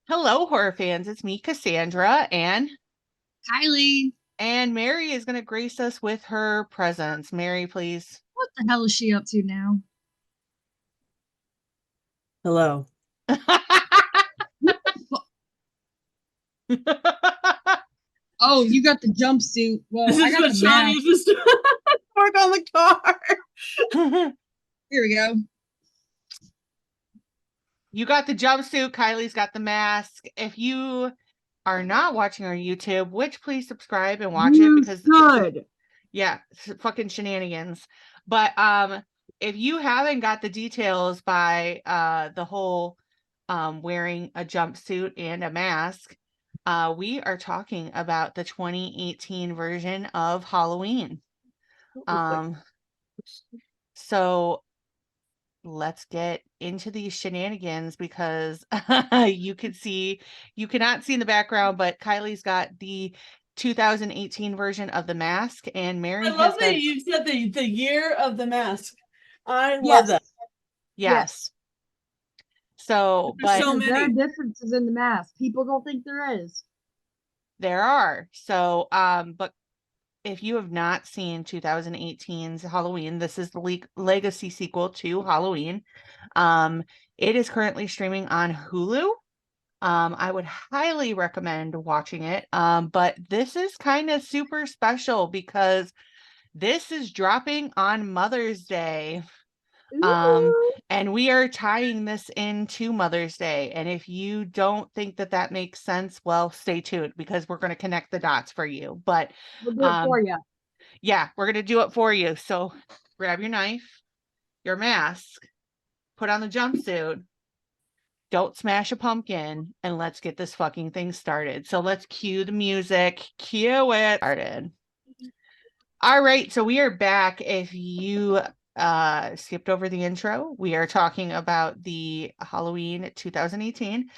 Hello, horror fans. It's me, Cassandra, Kylie, and Mary is going to grace us with her presence. Mary, please. what the hell is she up to now? Hello. Oh, you got the jumpsuit. Well, This I is got what the Sean mask. uses to work on the car. Here we go. You got the jumpsuit. Kylie's got the mask. If you are not watching our YouTube, which please subscribe and watch it because should. yeah, fucking shenanigans. But if you haven't got the details by the whole wearing a jumpsuit and a mask, we are talking about the 2018 version of Halloween. So let's get into these shenanigans because you cannot see in the background, but Kylie's got the 2018 version of the mask, and Mary I has love got that you said the year of the mask. I love Yes. that. yes. So, There's but so Because there are many. differences in the mask. People don't think there is. there are. So, but if you have not seen 2018's Halloween, this is the legacy sequel to Halloween. It is currently streaming on Hulu. I would highly recommend watching it. But this is kind of super special because this is dropping on Mother's Day. And we are tying this into Mother's Day. And if you don't think that that makes sense, well, stay tuned because we're going to connect the dots for you. But We'll do it for you. yeah, we're going to do it for you. So grab your knife, your mask, put on the jumpsuit, don't smash a pumpkin, and let's get this fucking thing started. So let's cue the music. Cue it. Started. All right, so we are back. If you skipped over the intro, we are talking about the Halloween 2018.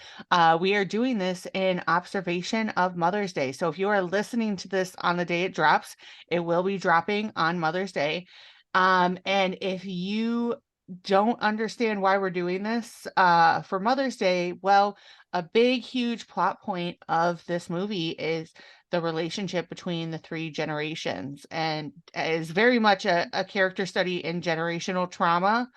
We are doing this in observation of Mother's Day. So if you are listening to this on the day it drops, it will be dropping on Mother's Day. And if you don't understand why we're doing this for Mother's Day, well, a big, huge plot point of this movie is the relationship between the three generations, and is very much a character study in generational trauma.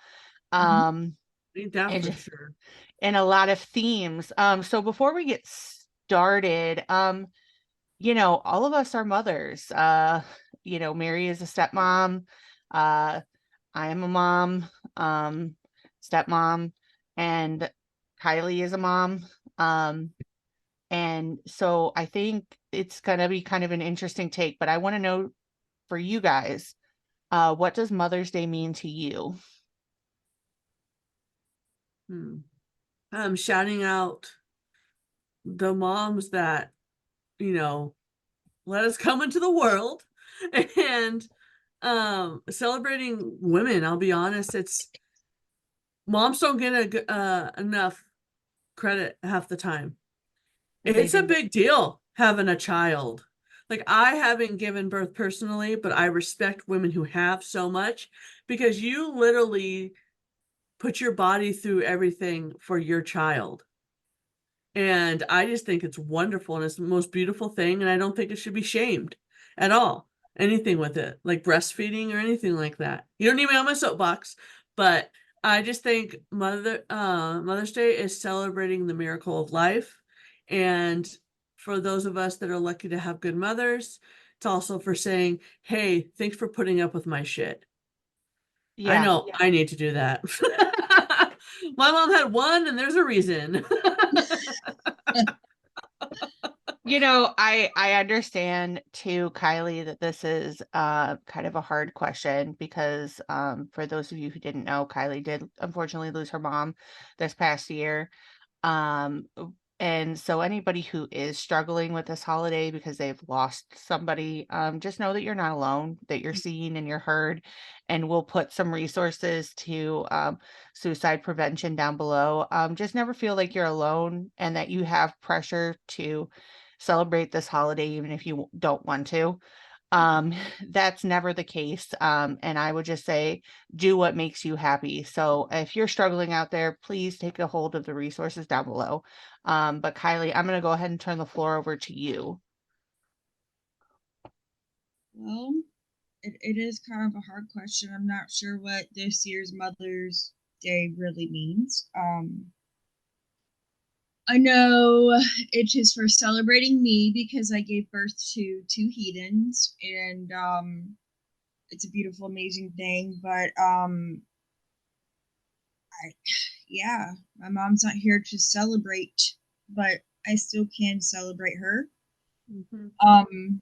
Need that And for just sure. and a lot of themes. So before we get started, all of us are mothers. Mary is a stepmom. Uh, I am a mom, stepmom, and Kylie is a mom. And so I think it's going to be kind of an interesting take, but I want to know for you guys, what does Mother's Day mean to you? I'm shouting out the moms that, let us come into the world and celebrating women. I'll be honest, it's moms don't get enough credit half the time. It's a big deal having a child. Like, I haven't given birth personally, but I respect women who have so much because you literally put your body through everything for your child. And I just think it's wonderful and it's the most beautiful thing. And I don't think it should be shamed at all. Anything with it, like breastfeeding or anything like that. You don't need me on my soapbox, but I just think Mother's Day is celebrating the miracle of life. And for those of us that are lucky to have good mothers, it's also for saying, hey, thanks for putting up with my shit. I know I need to do that. My mom had one, and there's a reason. I understand too, Kylie, that this is kind of a hard question because for those of you who didn't know, Kylie did unfortunately lose her mom this past year. Um, and so anybody who is struggling with this holiday because they've lost somebody, just know that you're not alone, that you're seen and you're heard, and we'll put some resources to suicide prevention down below. Just never feel like you're alone and that you have pressure to celebrate this holiday, even if you don't want to. That's never the case. And I would just say, do what makes you happy. So if you're struggling out there, please take a hold of the resources down below. But Kylie, I'm going to go ahead and turn the floor over to you. Well, it is kind of a hard question. I'm not sure what this year's Mother's Day really means. I know it is for celebrating me because I gave birth to 2 heathens, and it's a beautiful, amazing thing. But yeah, my mom's not here to celebrate, but I still can celebrate her. Mm-hmm.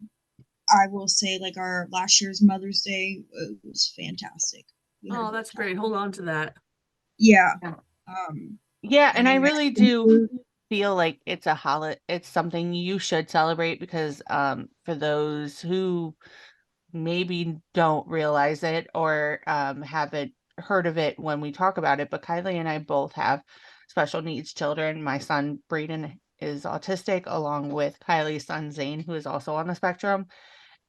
I will say, like, our last year's Mother's Day was fantastic. Oh, that's great. Hold on to that. Yeah. Yeah, and I mean, really do feel like it's a holiday. It's something you should celebrate because for those who maybe don't realize it or haven't heard of it when we talk about it, but Kylie and I both have special needs children. My son Braden is autistic, along with Kylie's son Zane, who is also on the spectrum.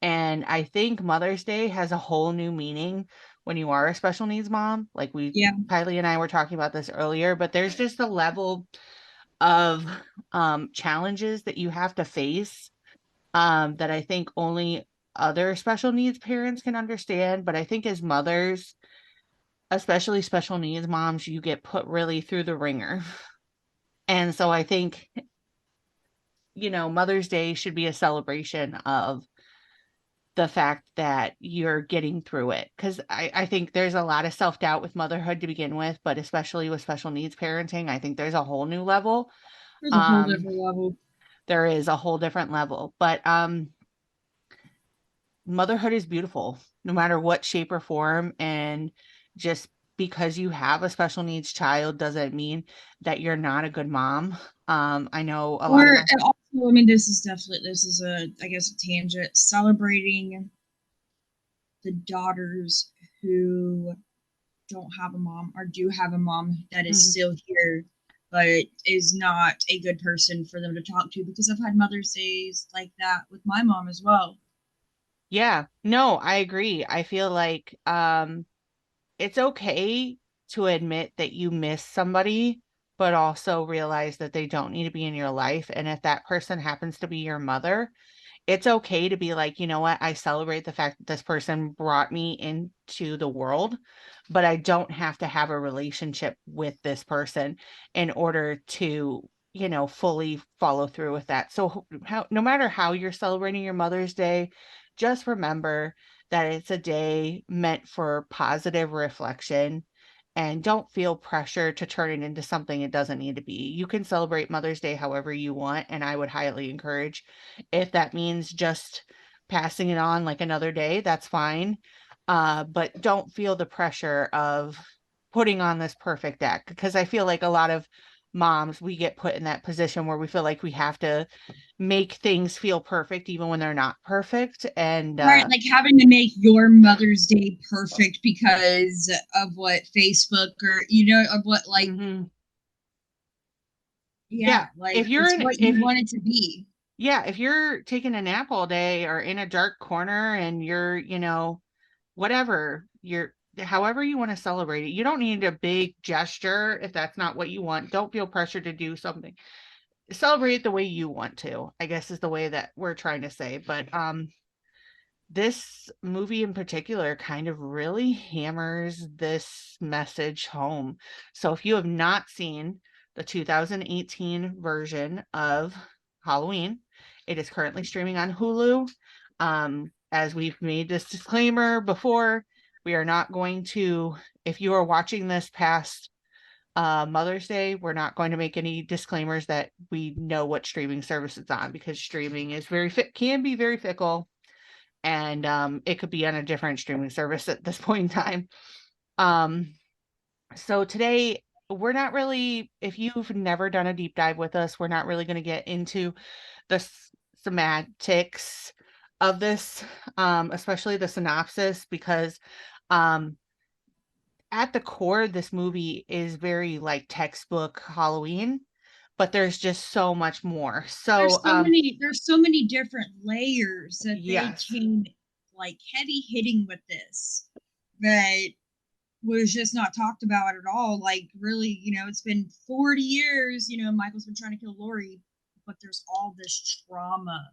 And I think Mother's Day has a whole new meaning when you are a special needs mom. Like Yeah. Kylie and I were talking about this earlier, but there's just a level of challenges that you have to face that I think only other special needs parents can understand. But I think as mothers, especially special needs moms, you get put really through the ringer. And so I think, Mother's Day should be a celebration of the fact that you're getting through it. Because I think there's a lot of self-doubt with motherhood to begin with, but especially with special needs parenting, I think there's a whole new level. There's a whole different level. There is a whole different level. But motherhood is beautiful, no matter what shape or form. And just because you have a special needs child doesn't mean that you're not a good mom. I know a lot of And also, I mean, this is I guess, a tangent, celebrating the daughters who don't have a mom or do have a mom that is still here, but is not a good person for them to talk to, because I've had Mother's Days like that with my mom as well. Yeah, no, I agree. I feel like it's okay to admit that you miss somebody, but also realize that they don't need to be in your life. And if that person happens to be your mother, it's okay to be like, you know what? I celebrate the fact that this person brought me into the world, but I don't have to have a relationship with this person in order to, fully follow through with that. So no matter how you're celebrating your Mother's Day, just remember that it's a day meant for positive reflection, and don't feel pressure to turn it into something it doesn't need to be. You can celebrate Mother's Day however you want, and I would highly encourage, if that means just passing it on like another day, that's fine. But don't feel the pressure of putting on this perfect act, because I feel like a lot of moms, we get put in that position where we feel like we have to make things feel perfect even when they're not perfect. And Right, like having to make your Mother's Day perfect because of what Facebook or of what, like, yeah, like if you're it's what you want it to be. Yeah, if you're taking a nap all day or in a dark corner and you're, whatever, however you want to celebrate it, you don't need a big gesture if that's not what you want. Don't feel pressure to do something. Celebrate it the way you want to, I guess, is the way that we're trying to say. But this movie in particular kind of really hammers this message home. So if you have not seen the 2018 version of Halloween, it is currently streaming on Hulu. As we've made this disclaimer before, we are not going to, if you are watching this past Mother's Day, we're not going to make any disclaimers that we know what streaming service it's on, because streaming is can be very fickle, and it could be on a different streaming service at this point in time. So today, we're not really, if you've never done a deep dive with us, we're not really going to get into the semantics of this, especially the synopsis, because at the core, this movie is very like textbook Halloween, but there's just so much more. So there's so many different layers that yes. they can like heavy hitting with this that was just not talked about at all. Like, really, it's been 40 years, Michael's been trying to kill Lori, but there's all this trauma.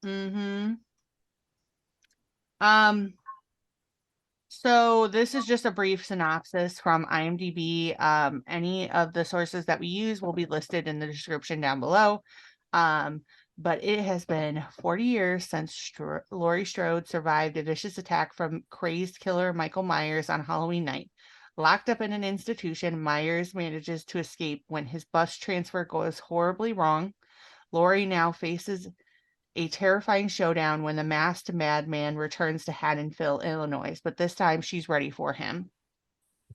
Mm-hmm. So this is just a brief synopsis from IMDb. Any of the sources that we use will be listed in the description down below. But it has been 40 years since Laurie Strode survived a vicious attack from crazed killer Michael Myers on Halloween night. Locked up in an institution, Myers manages to escape when his bus transfer goes horribly wrong. Laurie now faces a terrifying showdown when the masked madman returns to Haddonfield, Illinois, but this time she's ready for him.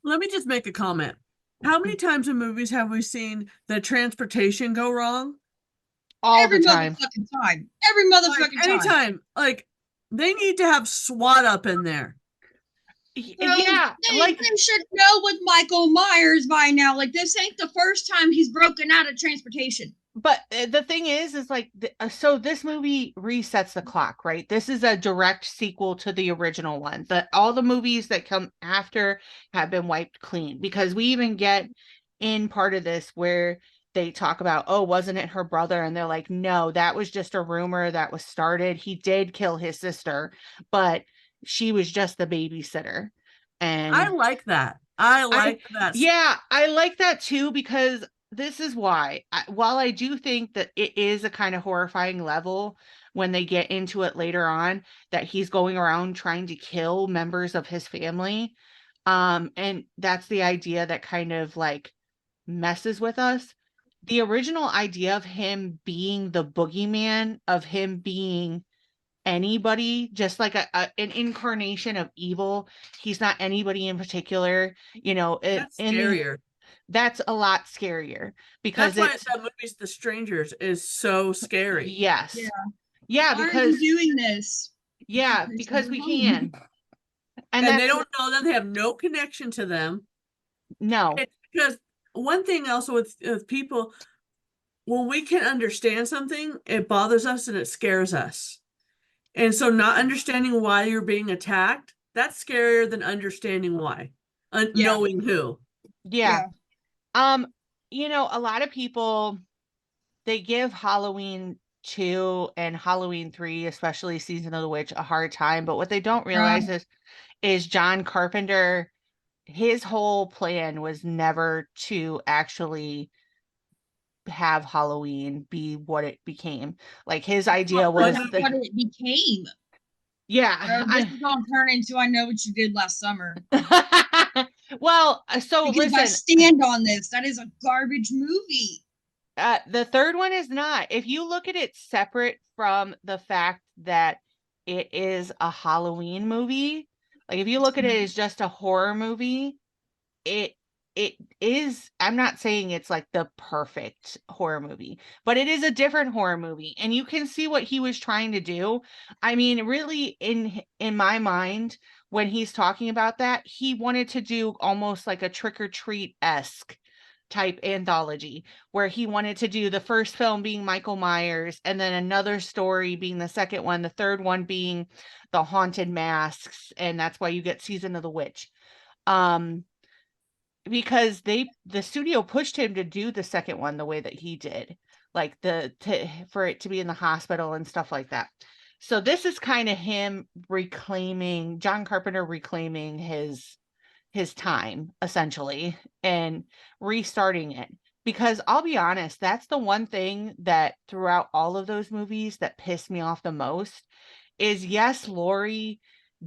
Let me just make a comment. How many times in movies have we seen the transportation go wrong? All Every the time. motherfucking time. Every motherfucking time. Anytime. Like, they need to have SWAT up in there. Yeah, they should know with Michael Myers by now. Like, this ain't the first time he's broken out of transportation. But the thing is like, so this movie resets the clock, right? This is a direct sequel to the original one. All the movies that come after have been wiped clean, because we even get in part of this where they talk about, oh, wasn't it her brother? And they're like, no, that was just a rumor that was started. He did kill his sister, but she was just the babysitter. And I like that. I like that. Yeah, I like that too, because this is why, while I do think that it is a kind of horrifying level when they get into it later on, that he's going around trying to kill members of his family. And that's the idea that kind of like messes with us. The original idea of him being the boogeyman, of him being anybody, just like an incarnation of evil. He's not anybody in particular, That's scarier. That's a lot scarier, because that's why that movie's The Strangers is so scary. Yes. Yeah, why because are you doing this? Yeah, because we can. And they don't know them. They have no connection to them. No. It's because one thing also with people, when we can understand something, it bothers us and it scares us. And so not understanding why you're being attacked, that's scarier than understanding why. Knowing who. Yeah. A lot of people, they give Halloween 2 and Halloween 3, especially Season of the Witch, a hard time. But what they don't realize is John Carpenter, his whole plan was never to actually have Halloween be what it became. Like, his idea was what it became. Yeah. This is gonna turn into I Know What You Did Last Summer. Well, so because listen, I stand on this. That is a garbage movie. The third one is not. If you look at it separate from the fact that it is a Halloween movie, like if you look at it as just a horror movie, it is, I'm not saying it's like the perfect horror movie, but it is a different horror movie, and you can see what he was trying to do. I mean, really, in my mind, when he's talking about that, he wanted to do almost like a Trick or Treat-esque type anthology, where he wanted to do the first film being Michael Myers, and then another story being the second one, the third one being the haunted masks, and that's why you get Season of the Witch. Because the studio pushed him to do the second one the way that he did, like for it to be in the hospital and stuff like that. So this is kind of him John Carpenter reclaiming his time, essentially, and restarting it. Because I'll be honest, that's the one thing that throughout all of those movies that pissed me off the most is, yes, Laurie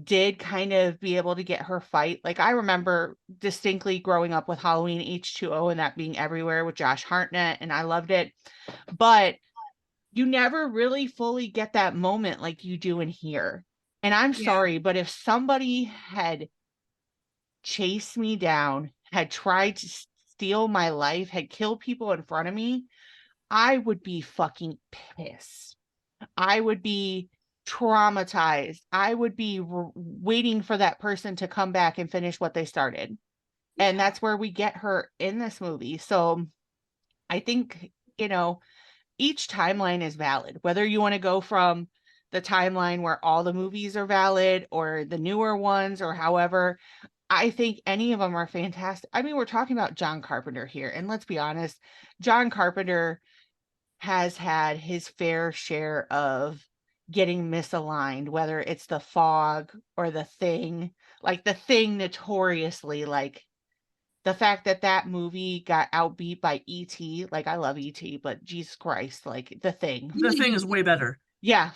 did kind of be able to get her fight. Like, I remember distinctly growing up with Halloween H2O and that being everywhere with Josh Hartnett, and I loved it. But you never really fully get that moment like you do in here. And I'm sorry, but if somebody had chased me down, had tried to steal my life, had killed people in front of me, I would be fucking pissed. I would be traumatized. I would be waiting for that person to come back and finish what they started. And that's where we get her in this movie. So I think, each timeline is valid, whether you want to go from the timeline where all the movies are valid or the newer ones or however. I think any of them are fantastic. I mean, we're talking about John Carpenter here, and let's be honest, John Carpenter has had his fair share of getting misaligned, whether it's The Fog or The Thing. Like The Thing notoriously, like the fact that that movie got outbeat by E.T., like I love E.T., but Jesus Christ, like The Thing. The Thing is way better. Yeah.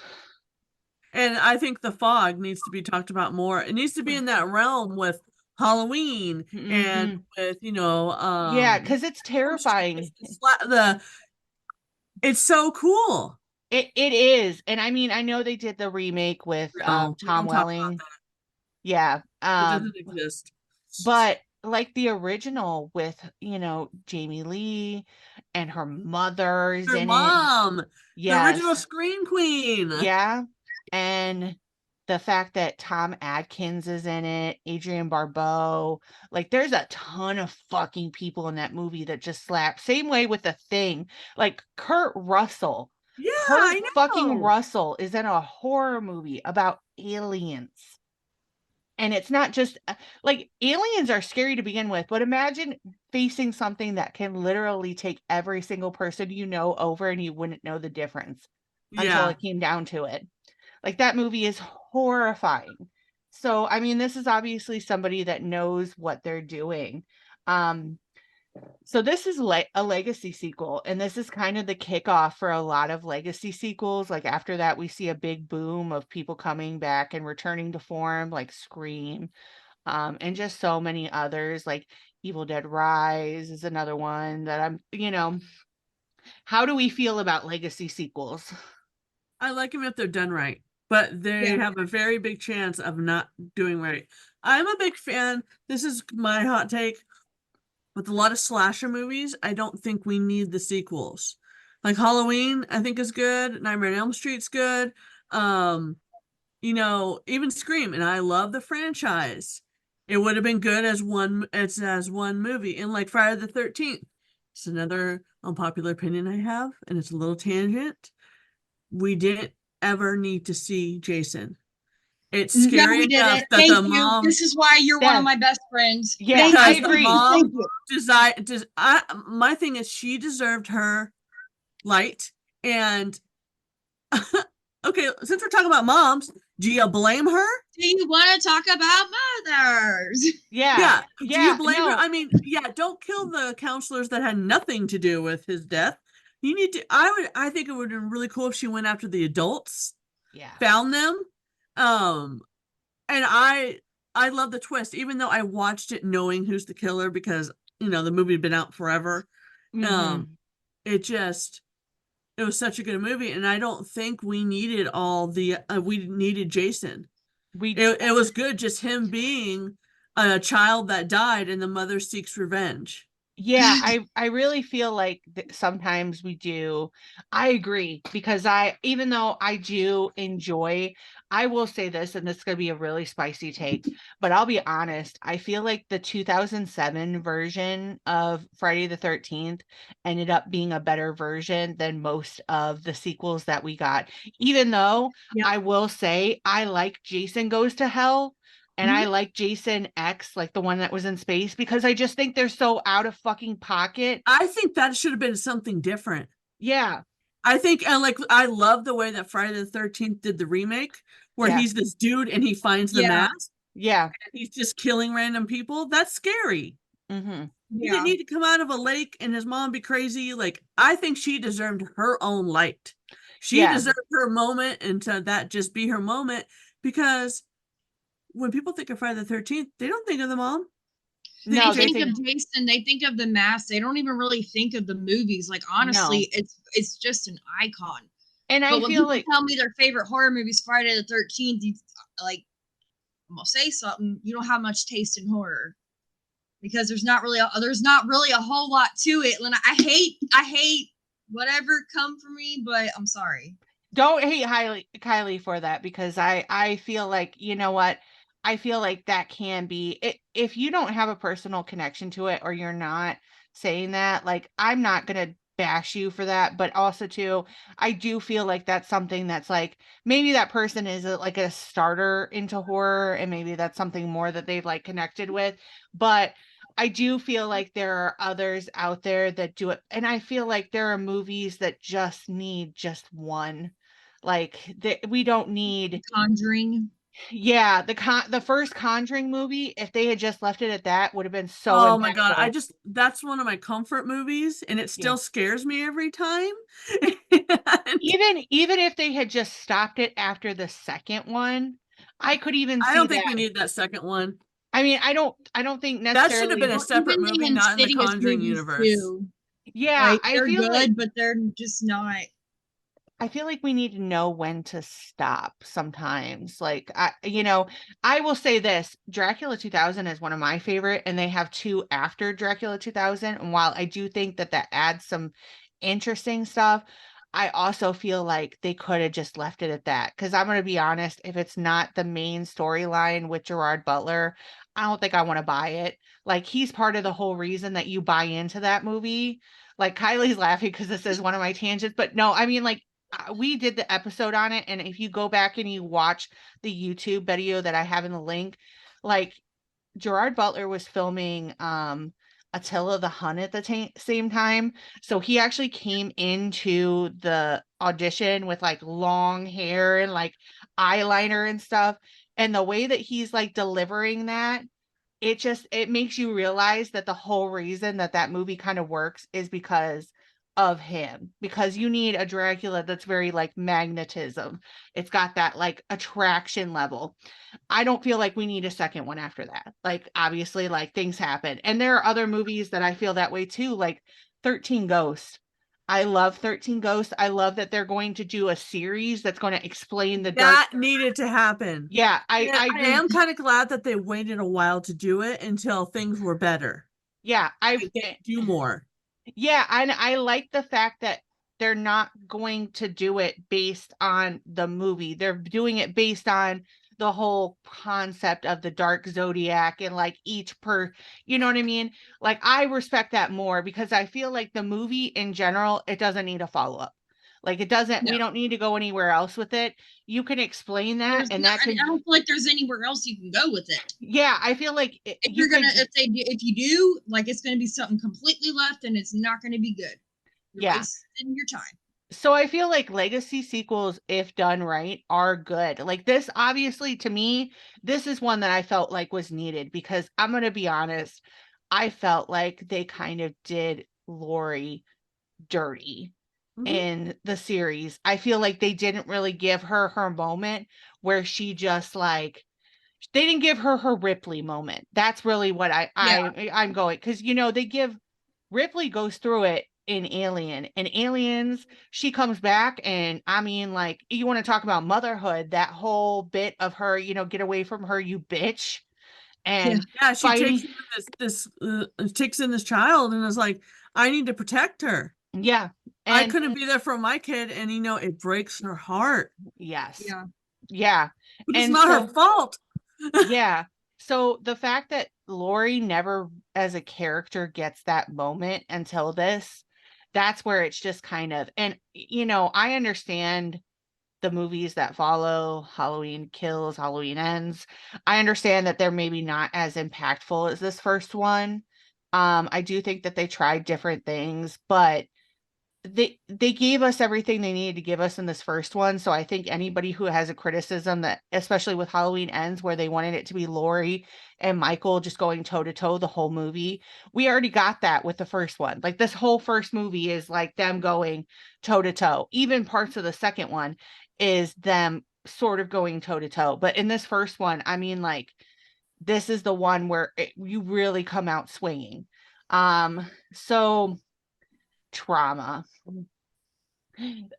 And I think The Fog needs to be talked about more. It needs to be in that realm with Halloween and with, yeah, because it's terrifying. It's so cool. It is. And I mean, I know they did the remake with Tom Welling. Yeah. It doesn't exist. But like the original with, Jamie Lee and her mother's her in mom. it. Yes. The original Scream Queen. Yeah. And the fact that Tom Atkins is in it, Adrienne Barbeau, like there's a ton of fucking people in that movie that just slap. Same way with The Thing. Like Kurt Russell. Yeah, Kurt fucking Russell is in a horror movie about aliens. And it's not just like aliens are scary to begin with, but imagine facing something that can literally take every single person over and you wouldn't know the difference until it came down to it. Like that movie is horrifying. So, I mean, this is obviously somebody that knows what they're doing. So this is a legacy sequel, and this is kind of the kickoff for a lot of legacy sequels. Like after that, we see a big boom of people coming back and returning to form, like Scream, and just so many others. Like Evil Dead Rise is another one that how do we feel about legacy sequels? I like them if they're done right, but they have a very big chance of not doing right. I'm a big fan. This is my hot take. With a lot of slasher movies, I don't think we need the sequels. Like Halloween, I think is good. Nightmare on Elm Street's good. Even Scream, and I love the franchise. It would have been good as one movie. And like Friday the 13th, it's another unpopular opinion I have, and it's a little tangent. We didn't ever need to see Jason. It's scary enough that Thank the you. mom. This is why you're one of my best friends. Yeah, I agree. My thing is, she deserved her light. And okay, since we're talking about moms, do you blame her? Do you want to talk about mothers? Yeah. Do you blame her? I mean, don't kill the counselors that had nothing to do with his death. You need to. I think it would have been really cool if she went after the adults. Yeah. Found them. And I love the twist, even though I watched it knowing who's the killer because the movie had been out forever. It was such a good movie, and I don't think we needed we needed Jason. It was good just him being a child that died and the mother seeks revenge. Yeah, I really feel like sometimes we do. I agree because even though I do enjoy, I will say this, and this is going to be a really spicy take, but I'll be honest. I feel like the 2007 version of Friday the 13th ended up being a better version than most of the sequels that we got. Even though I will say I like Jason Goes to Hell. And I like Jason X, like the one that was in space, because I just think they're so out of fucking pocket. I think that should have been something different. Yeah. I think, and like, I love the way that Friday the 13th did the remake, where he's this dude and he finds the mask. Yeah. And he's just killing random people. That's scary. He didn't need to come out of a lake and his mom be crazy. Like, I think she deserved her own light. She deserved her moment, and to that just be her moment, because when people think of Friday the 13th, they don't think of the mom. They think of Jason. They think of the mask. They don't even really think of the movies. Like, honestly, it's just an icon. And I feel like tell me their favorite horror movies, Friday the 13th. Like, I'm gonna say something. You don't have much taste in horror because there's not really a whole lot to it. And I hate whatever come for me, but I'm sorry. Don't hate Kylie for that, because I feel like, you know what? I feel like that can be it. If you don't have a personal connection to it, or you're not saying that, like, I'm not going to bash you for that, but also too, I do feel like that's something that's like maybe that person is like a starter into horror, and maybe that's something more that they've like connected with. But I do feel like there are others out there that do it, and I feel like there are movies that just need just one. Like we don't need. Conjuring. Yeah, the first Conjuring movie, if they had just left it at that, would have been so Oh my God. impactful. That's one of my comfort movies, and it Yeah. still scares me every time. And Even if they had just stopped it after the second one, I could even I see don't think we that. need that second one. I mean, I don't think That should have been necessarily. a separate Even the movie, not in the Insidious Conjuring movies universe. too. Yeah, Like they're good, but they're just not. I feel like we need to know when to stop sometimes. Like I will say this, Dracula 2000 is one of my favorite, and they have two after Dracula 2000. And while I do think that adds some interesting stuff, I also feel like they could have just left it at that. Because I'm going to be honest, if it's not the main storyline with Gerard Butler, I don't think I want to buy it. Like he's part of the whole reason that you buy into that movie. Like Kylie's laughing because this is one of my tangents, but no, I mean like we did the episode on it, and if you go back and you watch the YouTube video that I have in the link, like Gerard Butler was filming Attila the Hun at the same time, so he actually came into the audition with like long hair and like eyeliner and stuff, and the way that he's like delivering that, it makes you realize that the whole reason that that movie kind of works is because of him, because you need a Dracula that's very like magnetism. It's got that like attraction level. I don't feel like we need a second one after that. Like obviously like things happen, and there are other movies that I feel that way too, like 13 Ghosts. I love 13 Ghosts. I love that they're going to do a series that's going to explain the dark. That needed to happen. Yeah, I I agree. am kind of glad that they waited a while to do it until things were better. Yeah, I do more. Yeah, and I like the fact that they're not going to do it based on the movie. They're doing it based on the whole concept of the dark zodiac, and like you know what I mean? Like I respect that more, because I feel like the movie in general, it doesn't need a follow-up. Like it doesn't, No. we don't need to go anywhere else with it. You can explain that, and that I can. don't feel like there's anywhere else you can go with it. Yeah, I feel like if you do, like it's gonna be something completely left, and it's not gonna be good. You're wasting your time. So I feel like legacy sequels, if done right, are good. Like this, obviously, to me, this is one that I felt like was needed, because I'm going to be honest, I felt like they kind of did Lori dirty in the series. I feel like they didn't really give her her moment where she just like, they didn't give her her Ripley moment. That's really what I'm going, because they give Ripley goes through it in Alien. And Aliens, she comes back, and I mean, like, you want to talk about motherhood, that whole bit of her, get away from her, you bitch. And she takes in this child and is like, I need to protect her. Yeah. And I couldn't be there for my kid, and it breaks her heart. Yes. Yeah. But it's not her fault. Yeah. So the fact that Lori never as a character gets that moment until this, that's where it's just kind of, and I understand the movies that follow, Halloween Kills, Halloween Ends. I understand that they're maybe not as impactful as this first one. I do think that they tried different things, but they gave us everything they needed to give us in this first one. So I think anybody who has a criticism that, especially with Halloween Ends, where they wanted it to be Lori and Michael just going toe to toe the whole movie, we already got that with the first one. Like this whole first movie is like them going toe to toe. Even parts of the second one is them sort of going toe to toe. But in this first one, I mean, like, this is the one where you really come out swinging. So trauma.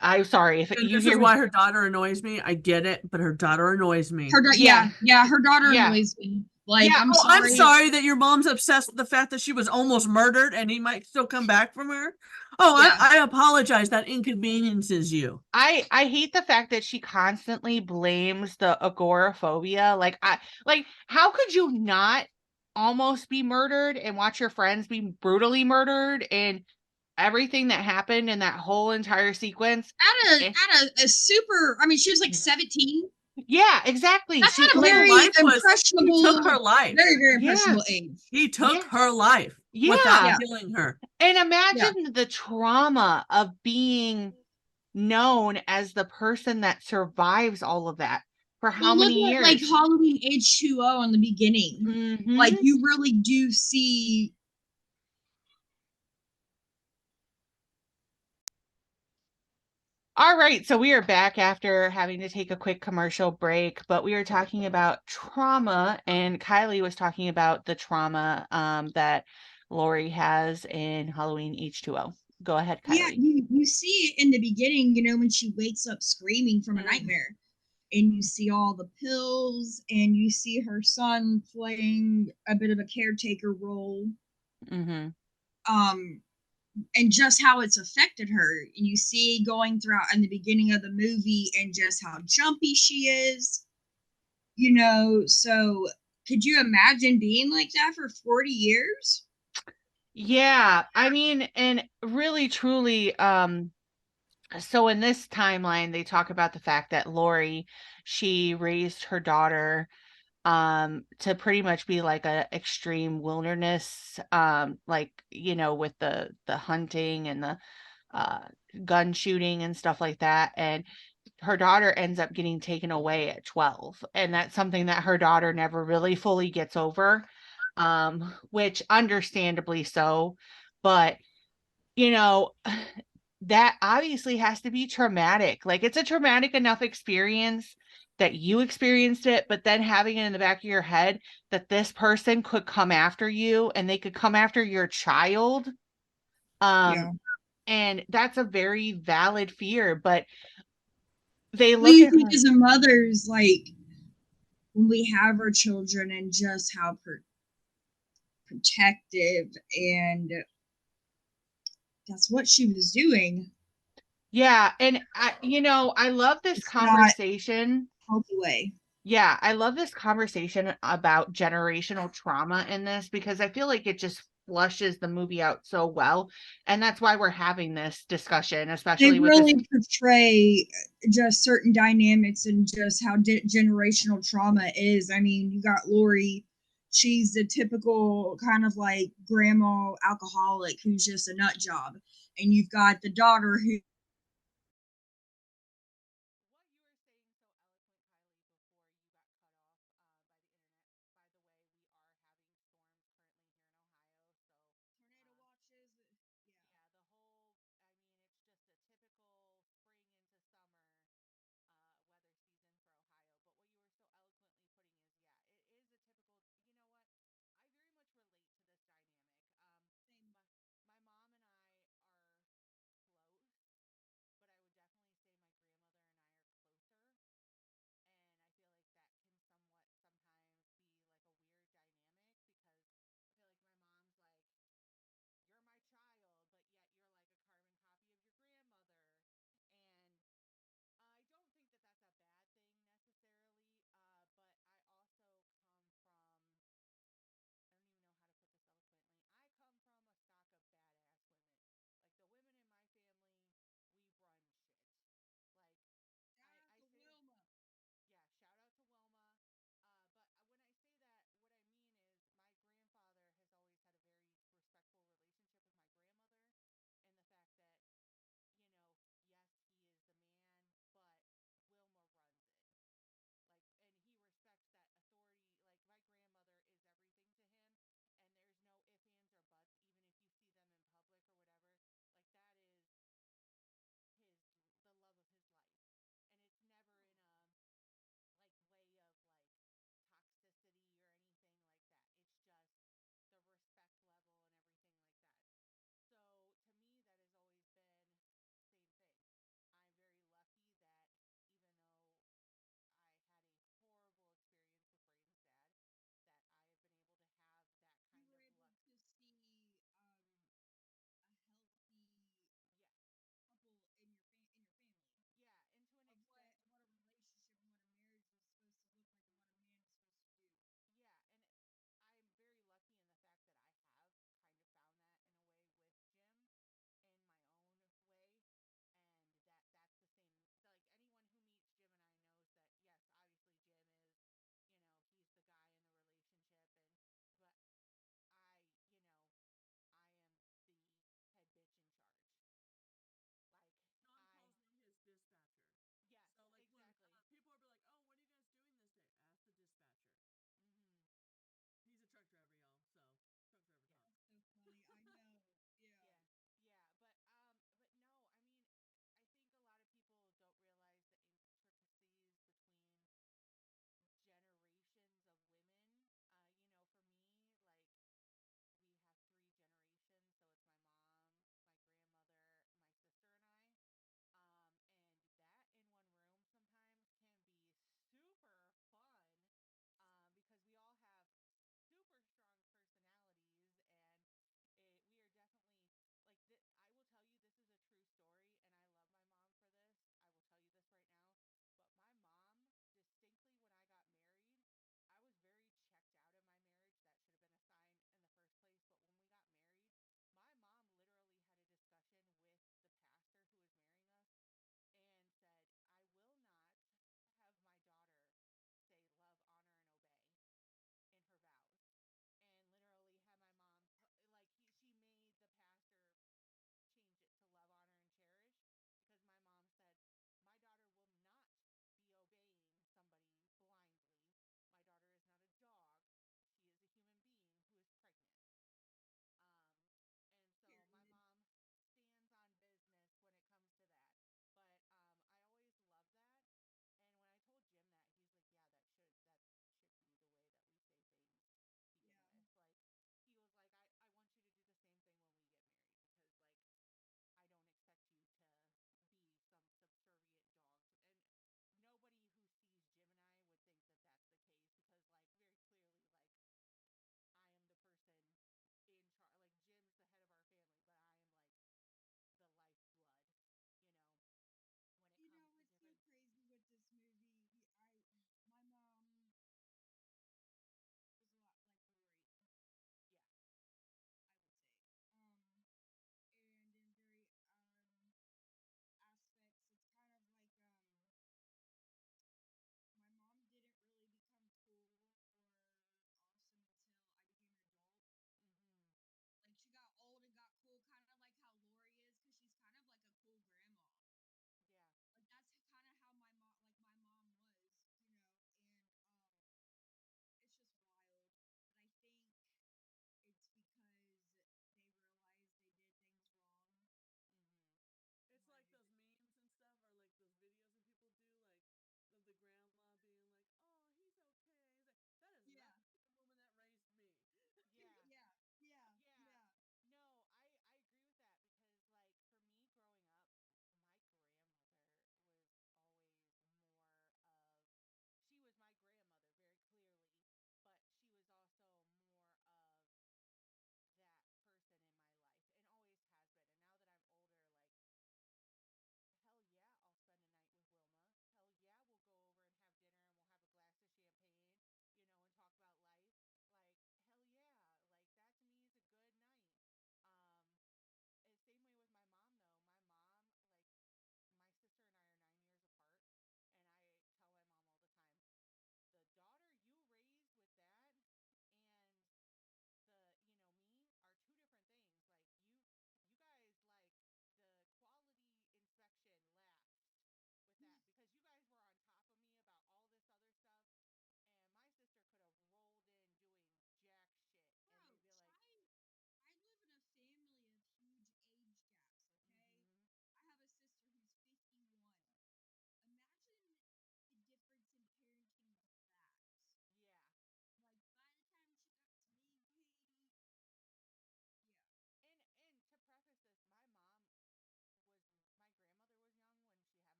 I'm sorry if you hear why her daughter annoys me. I get it, but her daughter annoys me. Her daughter annoys me. Like, I'm sorry that your mom's obsessed with the fact that she was almost murdered and he might still come back from her. I apologize. That inconveniences you. I hate the fact that she constantly blames the agoraphobia. Like, how could you not almost be murdered and watch your friends be brutally murdered? And everything that happened in that whole entire sequence. At a super, I mean, she was like 17. Yeah, exactly. That's not a Her very life was- impressionable. he took her life. Very, very Yeah. impressionable age. He took Yeah. her life Yeah. without killing her. And imagine the trauma of being known as the person that survives all of that for how Well, many look years? at like Halloween H2O in the beginning. Mhm. Like you really do see. All right, so we are back after having to take a quick commercial break, but we were talking about trauma, and Kylie was talking about the trauma that Laurie has in Halloween H2O. Go ahead, Kylie. Yeah, you see it in the beginning, you know, when she wakes up screaming from a nightmare. And you see all the pills, and you see her son playing a bit of a caretaker role. Mm-hmm. And just how it's affected her. And you see going throughout in the beginning of the movie and just how jumpy she is. You know, so could you imagine being like that for 40 years? Yeah, I mean, and really, truly, so in this timeline, they talk about the fact that Laurie, she raised her daughter to pretty much be like a extreme wilderness, like, you know, with the hunting and the gun shooting and stuff like that. And her daughter ends up getting taken away at 12, and that's something that her daughter never really fully gets over, which understandably so. But you know, that obviously has to be traumatic. Like, it's a traumatic enough experience that you experienced it, but then having it in the back of your head that this person could come after you and they could come after your child. And that's a very valid fear, but they What look do you at think her. as a mother's like when we have our children and just how protective, and that's what she was doing. Yeah, and I love this It's not conversation. healthy way. Yeah, I love this conversation about generational trauma in this because I feel like it just flushes the movie out so well. And that's why we're having this discussion, They especially with really this. portray just certain dynamics and just how generational trauma is. I mean, you got Lori. She's the typical kind of like grandma alcoholic who's just a nut job. And you've got the daughter